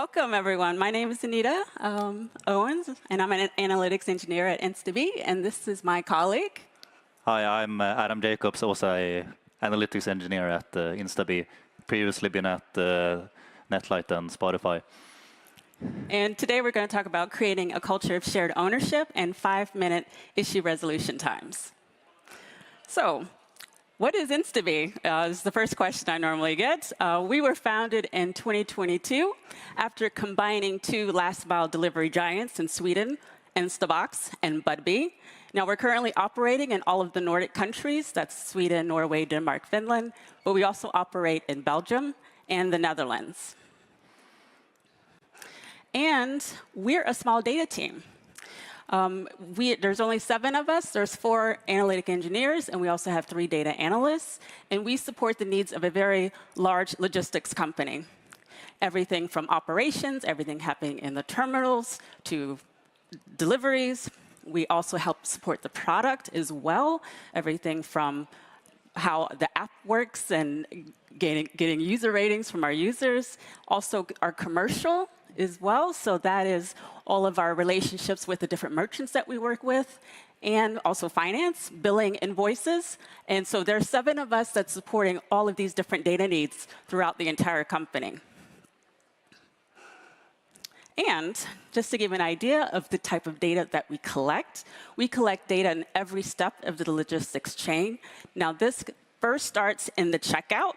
welcome, everyone. My name is Anita Owens, and I'm an analytics engineer at Instabee, and this is my colleague. Hi, I'm Adam Jacobs, also an analytics engineer at Instabee. Previously been at Netlight and Spotify. And today we're going to talk about creating a culture of shared ownership and 5-minute issue resolution times. So, what is Instabee? Is the first question I normally get. We were founded in 2022 after combining two last-mile delivery giants in Sweden, Instabox and Budbee. Now, we're currently operating in all of the Nordic countries. That's Sweden, Norway, Denmark, Finland. But we also operate in Belgium and the Netherlands. And we're a small data team. There's only 7 of us. There's 4 analytic engineers, and we also have 3 data analysts. And we support the needs of a very large logistics company. Everything from operations, everything happening in the terminals, to deliveries. We also help support the product as well. Everything from how the app works and getting user ratings from our users. Also, our commercial as well. So that is all of our relationships with the different merchants that we work with, and also finance, billing, invoices. And so there are 7 of us that's supporting all of these different data needs throughout the entire company. And just to give an idea of the type of data that we collect data in every step of the logistics chain. Now, this first starts in the checkout.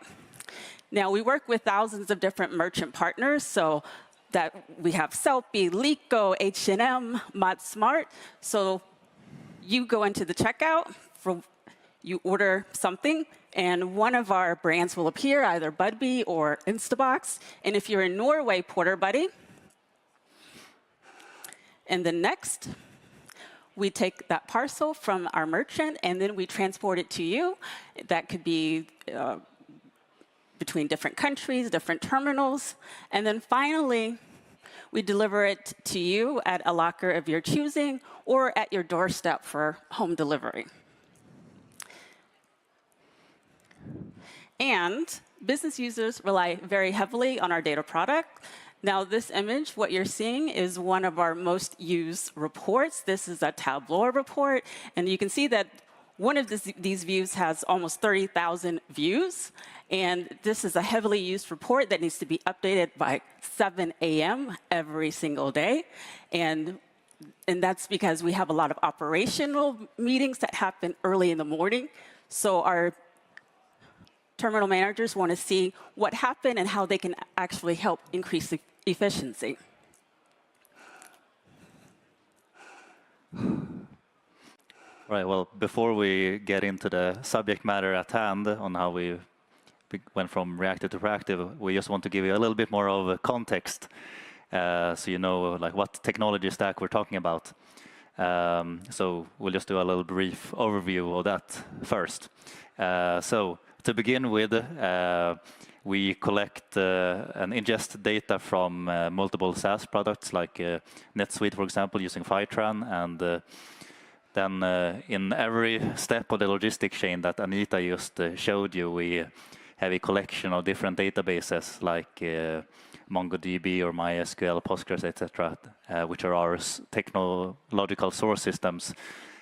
Now, we work with thousands of different merchant partners, so that we have Sellpy, Lyko, H&M, ModSmart. So you go into the checkout, you order something, and one of our brands will appear, either Budbee or Instabox. And if you're in Norway, PorterBuddy. And then next, we take that parcel from our merchant, and then we transport it to you. That could be between different countries, different terminals. And then finally, we deliver it to you at a locker of your choosing or at your doorstep for home delivery. And business users rely very heavily on our data product. Now, this image, what you're seeing, is one of our most used reports. This is a Tableau report, and you can see that one of these views has almost 30,000 views, and this is a heavily used report that needs to be updated by 7 a.m. every single day. And that's because we have a lot of operational meetings that happen early in the morning. So our terminal managers want to see what happened and how they can actually help increase the efficiency. Right, well, before we get into the subject matter at hand on how we went from reactive to proactive, we just want to give you a little bit more of a context so you know like what technology stack we're talking about. So we'll just do a little brief overview of that first. So to begin with, we collect and ingest data from multiple SaaS products like NetSuite, for example, using Fivetran, and then in every step of the logistic chain that Anita just showed you, we have a collection of different databases like MongoDB or MySQL, Postgres, etc., which are our technological source systems.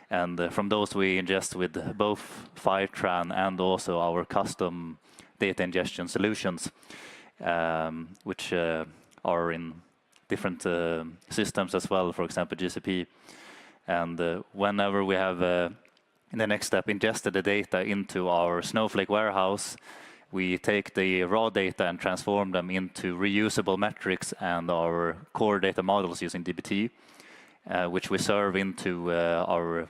And from those we ingest with both Fivetran and also our custom data ingestion solutions, which are in different systems as well, for example, GCP. And whenever we have, in the next step, ingested the data into our Snowflake warehouse, we take the raw data and transform them into reusable metrics and our core data models using dbt, which we serve into our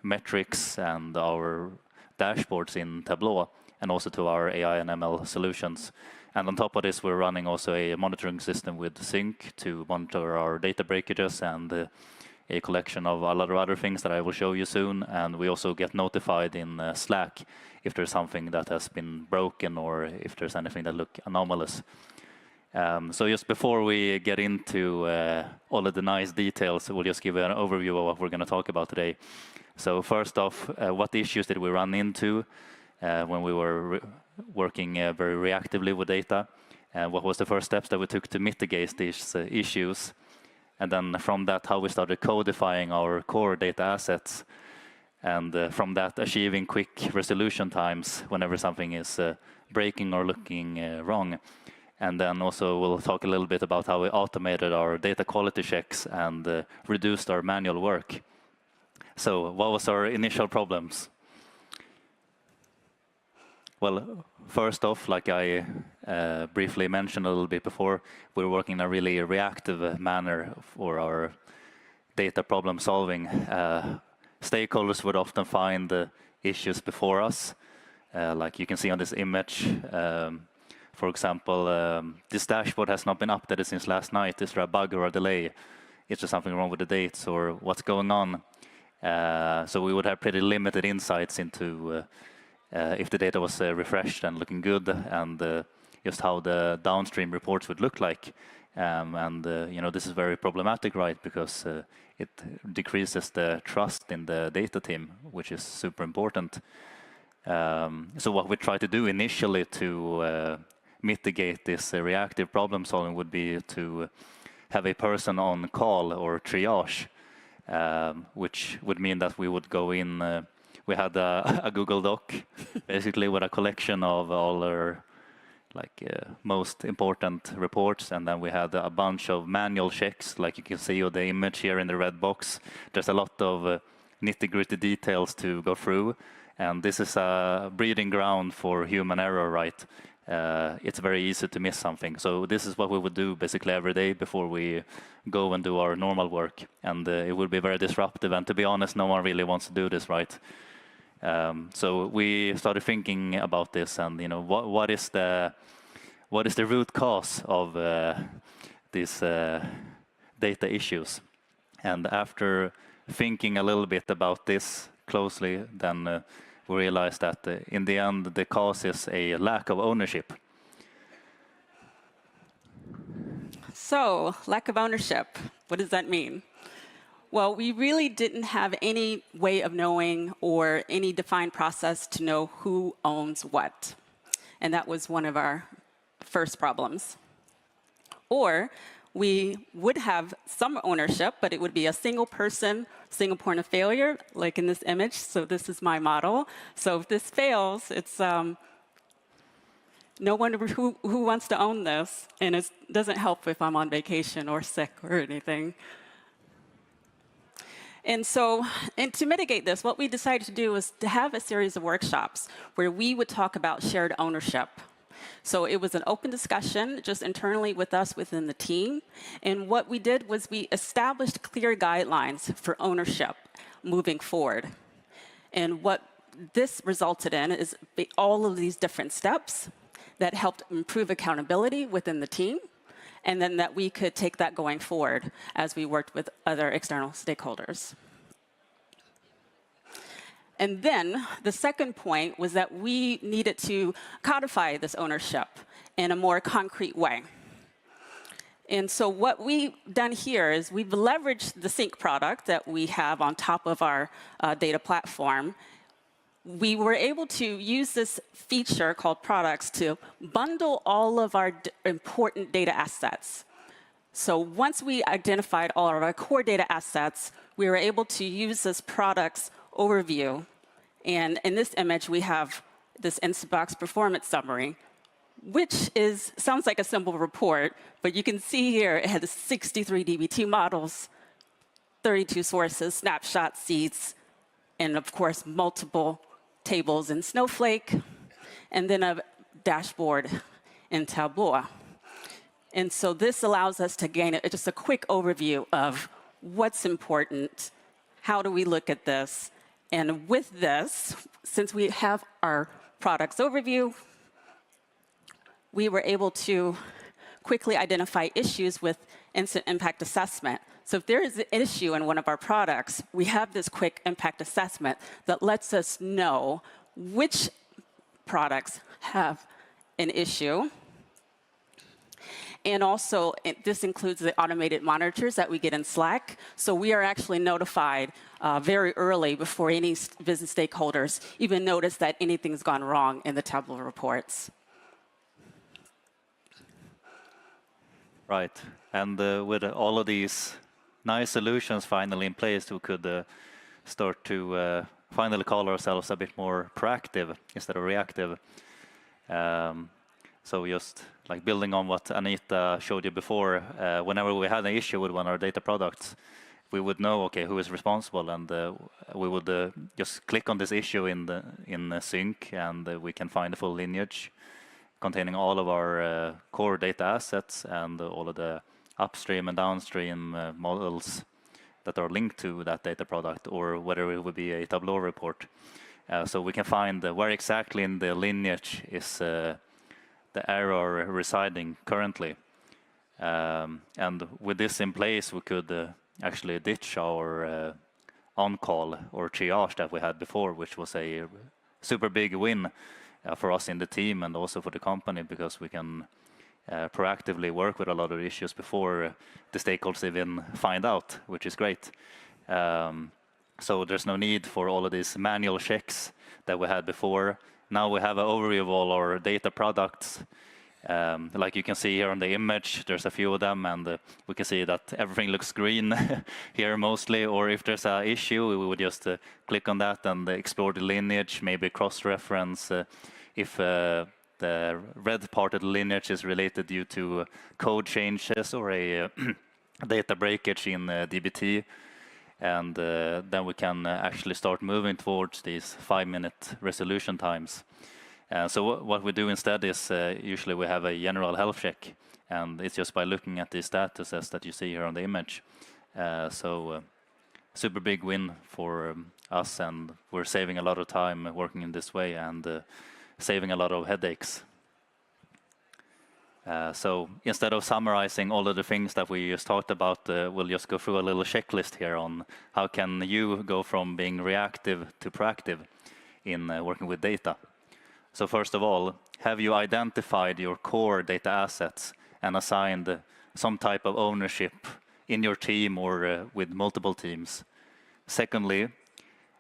metrics and our dashboards in Tableau, and also to our AI and ML solutions. And on top of this, we're running also a monitoring system with Sync to monitor our data breakages and a collection of a lot of other things that I will show you soon. And we also get notified in Slack if there's something that has been broken or if there's anything that looks anomalous. So just before we get into all of the nice details, we'll just give an overview of what we're going to talk about today. So first off, what issues did we run into when we were working very reactively with data? what was the first steps that we took to mitigate these issues, and then from that how we started codifying our core data assets, and from that achieving quick resolution times whenever something is breaking or looking wrong. And then also we'll talk a little bit about how we automated our data quality checks and reduced our manual work. So what was our initial problems? Well, first off, like I briefly mentioned a little bit before, we're working in a really reactive manner for our data problem solving. Stakeholders would often find issues before us, like you can see on this image. For example, this dashboard has not been updated since last night. Is there a bug or a delay? Is there something wrong with the dates, or what's going on? So we would have pretty limited insights into if the data was refreshed and looking good, and just how the downstream reports would look like. You know, this is very problematic, right? Because it decreases the trust in the data team, which is super important. So what we try to do initially to mitigate this reactive problem solving would be to have a person on call or triage, which would mean that we would go in. We had a Google Doc, basically with a collection of all our most important reports, and then we had a bunch of manual checks, like you can see on the image here in the red box. There's a lot of nitty-gritty details to go through, and this is a breeding ground for human error, right? It's very easy to miss something. So this is what we would do basically every day before we go and do our normal work, and it would be very disruptive, and to be honest, no one really wants to do this, right? So we started thinking about this, and you know, what is the root cause of these data issues? And after thinking a little bit about this closely, then we realized that in the end the cause is a lack of ownership. So, lack of ownership, what does that mean? Well, we really didn't have any way of knowing or any defined process to know who owns what. And that was one of our first problems. Or we would have some ownership, but it would be a single person, single point of failure, like in this image. So this is my model. So if this fails, it's no one who wants to own this. And it doesn't help if I'm on vacation or sick or anything. And so, to mitigate this, what we decided to do was to have a series of workshops where we would talk about shared ownership. So it was an open discussion just internally with us within the team. And what we did was we established clear guidelines for ownership moving forward. And what this resulted in is all of these different steps that helped improve accountability within the team, and then that we could take that going forward as we worked with other external stakeholders. And then the second point was that we needed to codify this ownership in a more concrete way. And so what we've done here is we've leveraged the Sync product that we have on top of our data platform. We were able to use this feature called products to bundle all of our important data assets. So once we identified all of our core data assets, we were able to use this products overview. And in this image, we have this Instabox performance summary, which sounds like a simple report, but you can see here it has 63 DBT models, 32 sources, snapshot seeds, and of course, multiple tables in Snowflake, and then a dashboard in Tableau. And so this allows us to gain just a quick overview of what's important, how do we look at this, and with this, since we have our products overview, we were able to quickly identify issues with instant impact assessment. So if there is an issue in one of our products, we have this quick impact assessment that lets us know which products have an issue. And also, this includes the automated monitors that we get in Slack. So we are actually notified very early before any business stakeholders even notice that anything's gone wrong in the Tableau reports. Right. And with all of these nice solutions finally in place, we could start to finally call ourselves a bit more proactive instead of reactive. So just like building on what Anita showed you before, whenever we had an issue with one of our data products, we would know, okay, who is responsible, and we would just click on this issue in sync, and we can find the full lineage containing all of our core data assets and all of the upstream and downstream models that are linked to that data product, or whether it would be a Tableau report. So we can find where exactly in the lineage is the error residing currently. And with this in place, we could actually ditch our on-call or triage that we had before, which was a super big win for us in the team and also for the company, because we can proactively work with a lot of issues before the stakeholders even find out, which is great. So there's no need for all of these manual checks that we had before. Now we have an overview of all our data products. Like you can see here on the image, there's a few of them, and we can see that everything looks green here mostly. Or if there's an issue, we would just click on that and explore the lineage, maybe cross-reference if the red part of the lineage is related due to code changes or a data breakage in DBT. And then we can actually start moving towards these 5-minute resolution times. So what we do instead is usually we have a general health check, and it's just by looking at the statuses that you see here on the image. So super big win for us, and we're saving a lot of time working in this way and saving a lot of headaches. So instead of summarizing all of the things that we just talked about, we'll just go through a little checklist here on how can you go from being reactive to proactive in working with data. So first of all, have you identified your core data assets and assigned some type of ownership in your team or with multiple teams? Secondly,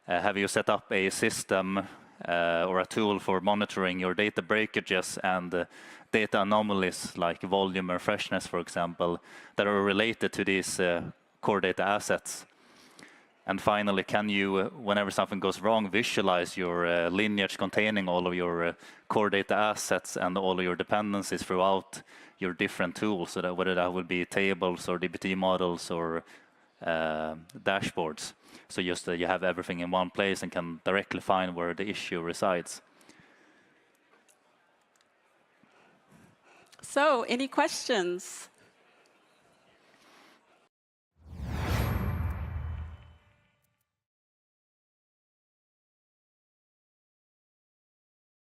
have you set up a system or a tool for monitoring your data breakages and data anomalies like volume or freshness, for example, that are related to these core data assets? And finally, can you, whenever something goes wrong, visualize your lineage containing all of your core data assets and all of your dependencies throughout your different tools, so that whether that would be tables or DBT models or dashboards. So just you have everything in one place and can directly find where the issue resides. So, any questions?